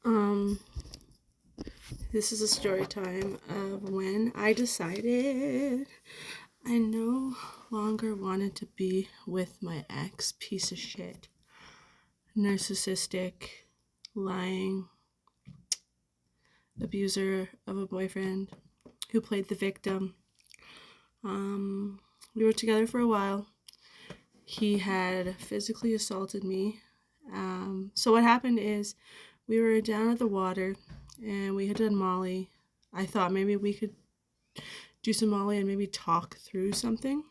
Um, this is a story time of when I decided I no longer wanted to be with my ex piece of shit, narcissistic, lying abuser of a boyfriend who played the victim. We were together for a while. He had physically assaulted me. So what happened is we were down at the water and we had done Molly. I thought maybe we could do some Molly and maybe talk through something.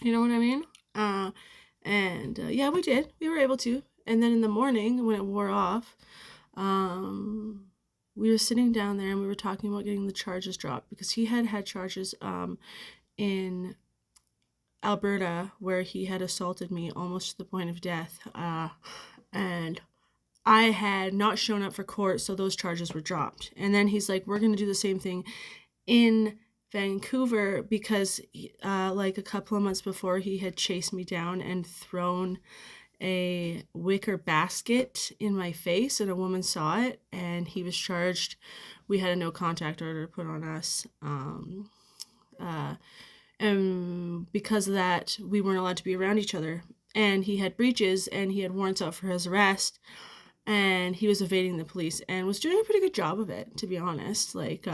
You know what I mean? Yeah, we did. We were able to. And then in the morning, when it wore off, we were sitting down there and we were talking about getting the charges dropped because he had charges in Alberta where he had assaulted me almost to the point of death. And I had not shown up for court, so those charges were dropped. And then he's like, we're going to do the same thing in Vancouver because like a couple of months before he had chased me down and thrown a wicker basket in my face and a woman saw it and he was charged. We had a no contact order put on us. And because of that, we weren't allowed to be around each other. And he had breaches and he had warrants out for his arrest. And he was evading the police and was doing a pretty good job of it, to be honest. Like,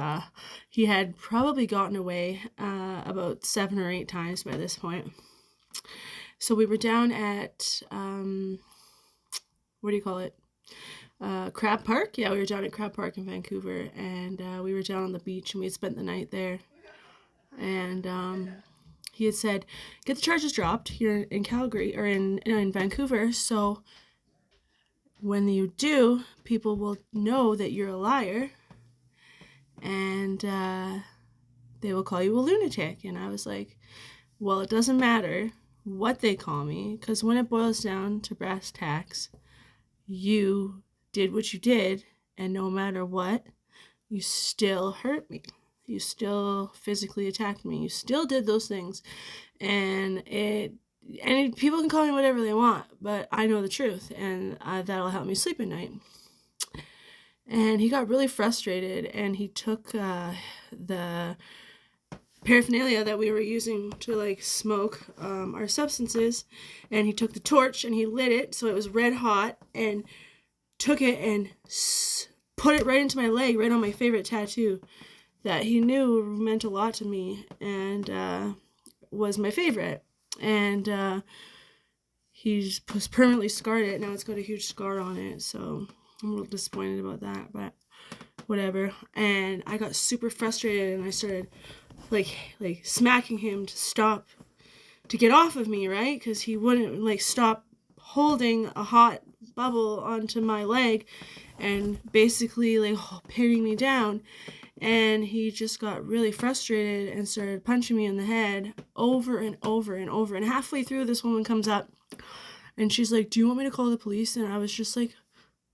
he had probably gotten away about 7 or 8 times by this point. So we were down at, what do you call it? Crab Park? Yeah, we were down at Crab Park in Vancouver. And we were down on the beach and we had spent the night there. And he had said, get the charges dropped here in Calgary, or in Vancouver, so when you do, people will know that you're a liar, and they will call you a lunatic. And I was like, well, it doesn't matter what they call me, because when it boils down to brass tacks, you did what you did, and no matter what, you still hurt me. You still physically attacked me. You still did those things. And people can call me whatever they want, but I know the truth, and that'll help me sleep at night. And he got really frustrated, and he took the paraphernalia that we were using to like smoke our substances, and he took the torch and he lit it so it was red hot, and took it and put it right into my leg, right on my favorite tattoo that he knew meant a lot to me and was my favorite. And he was permanently scarred it. Now it's got a huge scar on it, so I'm a little disappointed about that, but whatever. And I got super frustrated and I started like smacking him to stop, to get off of me, right? Because he wouldn't like stop holding a hot bubble onto my leg and basically like pinning me down. And he just got really frustrated and started punching me in the head over and over and over. And halfway through, this woman comes up and she's like, do you want me to call the police? And I was just like,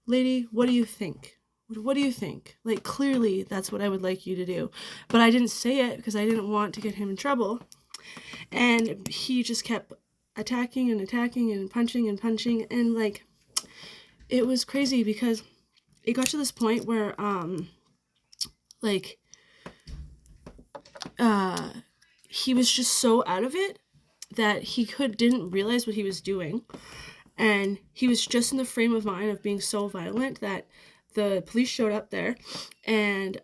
lady, what do you think? What do you think? Like, clearly that's what I would like you to do. But I didn't say it because I didn't want to get him in trouble. And he just kept attacking and attacking and punching and punching. And like, it was crazy because it got to this point where, he was just so out of it that he didn't realize what he was doing, and he was just in the frame of mind of being so violent that the police showed up there, and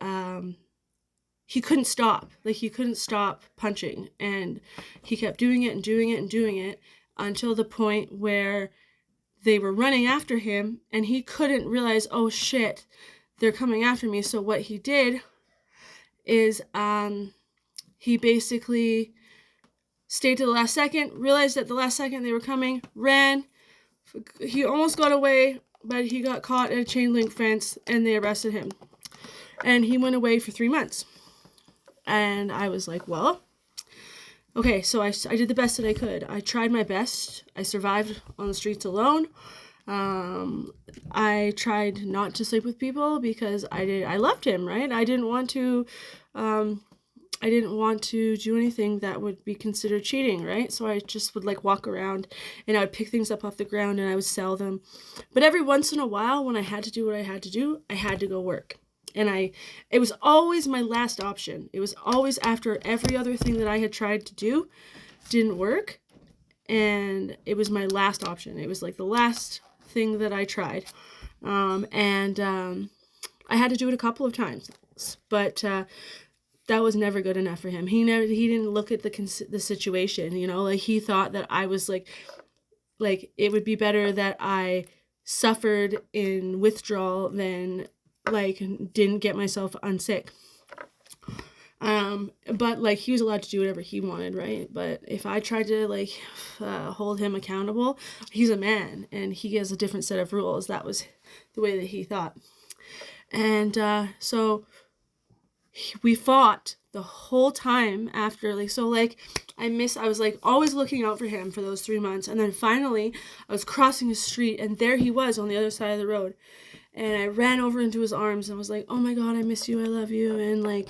he couldn't stop. Like, he couldn't stop punching, and he kept doing it and doing it and doing it until the point where they were running after him, and he couldn't realize, oh shit, they're coming after me. So what he did is he basically stayed to the last second, realized that the last second they were coming, ran. He almost got away, but he got caught at a chain link fence and they arrested him. And he went away for 3 months. And I was like, well, okay, so I did the best that I could. I tried my best. I survived on the streets alone. I tried not to sleep with people because I loved him, right? I didn't want to I didn't want to do anything that would be considered cheating, right? So I just would like walk around and I would pick things up off the ground and I would sell them. But every once in a while, when I had to do what I had to do, I had to go work. And it was always my last option. It was always after every other thing that I had tried to do didn't work. And it was my last option. It was like the last thing that I tried. I had to do it a couple of times, but that was never good enough for him. He didn't look at the situation, you know, like he thought that I was like it would be better that I suffered in withdrawal than like didn't get myself unsick. But like he was allowed to do whatever he wanted, right? But if I tried to like hold him accountable, he's a man and he has a different set of rules. That was the way that he thought. And so we fought the whole time after, like, so like I was like always looking out for him for those 3 months. And then finally I was crossing the street and there he was on the other side of the road. And I ran over into his arms and was like, oh my God, I miss you. I love you. And like,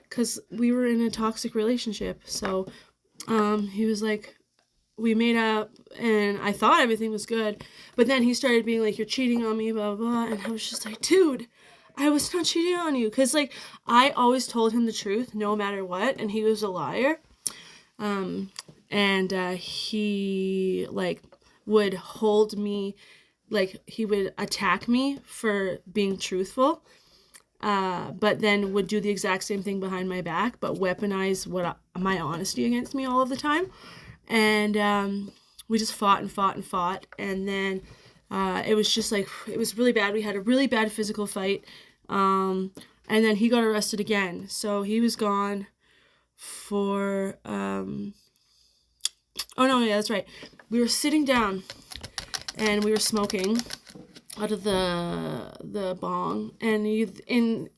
cause we were in a toxic relationship. So, he was like, we made up and I thought everything was good. But then he started being like, you're cheating on me, blah, blah, blah. And I was just like, dude, I was not cheating on you. Cause like, I always told him the truth no matter what. And he was a liar. He like would hold me, like he would attack me for being truthful. But then would do the exact same thing behind my back, but weaponize my honesty against me all of the time. And we just fought and fought and fought. And then it was just like, it was really bad. We had a really bad physical fight. And then he got arrested again. So he was gone for, oh no, yeah, that's right. We were sitting down and we were smoking out of the bong, and in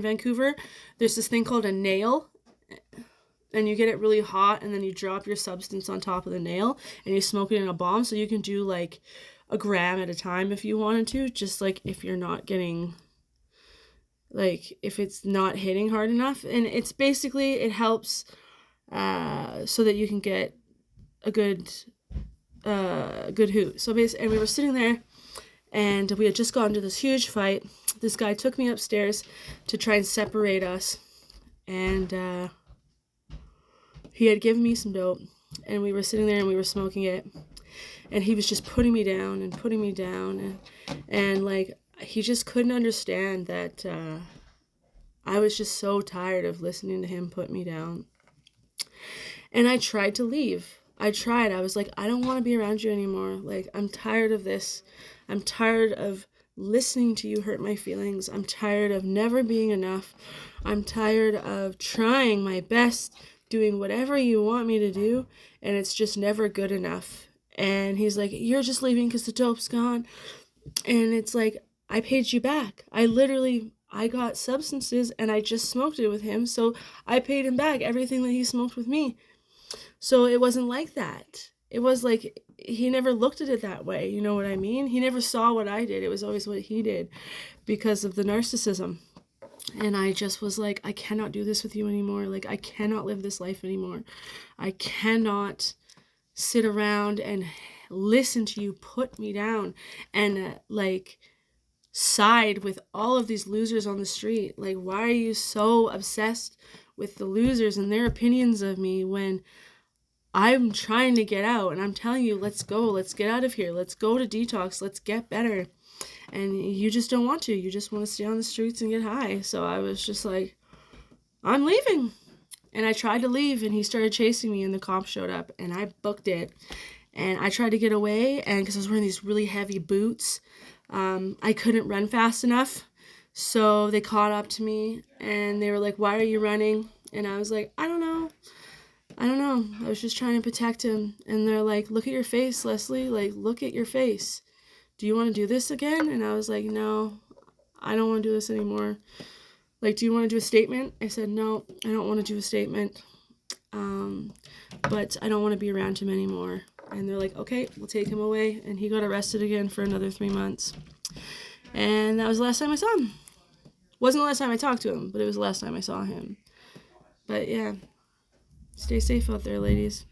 Vancouver there's this thing called a nail, and you get it really hot and then you drop your substance on top of the nail and you smoke it in a bomb, so you can do like a gram at a time if you wanted to, just like if you're not getting, like if it's not hitting hard enough. And it's basically, it helps so that you can get a good hoot. So basically, and we were sitting there and we had just gotten into this huge fight. This guy took me upstairs to try and separate us. And he had given me some dope. And we were sitting there and we were smoking it. And he was just putting me down and putting me down. And like, he just couldn't understand that I was just so tired of listening to him put me down. And I tried to leave. I was like, I don't want to be around you anymore. Like, I'm tired of this. I'm tired of listening to you hurt my feelings. I'm tired of never being enough. I'm tired of trying my best, doing whatever you want me to do, and it's just never good enough. And he's like, you're just leaving because the dope's gone. And it's like, I paid you back. I got substances and I just smoked it with him. So I paid him back everything that he smoked with me. So it wasn't like that. It was like, he never looked at it that way. You know what I mean? He never saw what I did. It was always what he did because of the narcissism. And I just was like, I cannot do this with you anymore. Like, I cannot live this life anymore. I cannot sit around and listen to you put me down and side with all of these losers on the street. Like, why are you so obsessed with the losers and their opinions of me when I'm trying to get out? And I'm telling you, let's go, let's get out of here, let's go to detox, let's get better. And you just don't want to. You just want to stay on the streets and get high. So I was just like, I'm leaving. And I tried to leave and he started chasing me and the cops showed up and I booked it. And I tried to get away, and because I was wearing these really heavy boots, I couldn't run fast enough. So they caught up to me and they were like, why are you running? And I was like, I don't know. I was just trying to protect him. And they're like, look at your face, Leslie. Like, look at your face. Do you want to do this again? And I was like, no, I don't want to do this anymore. Like, do you want to do a statement? I said, no, I don't want to do a statement. But I don't want to be around him anymore. And they're like, okay, we'll take him away. And he got arrested again for another 3 months. And that was the last time I saw him. Wasn't the last time I talked to him, but it was the last time I saw him. But yeah, stay safe out there, ladies.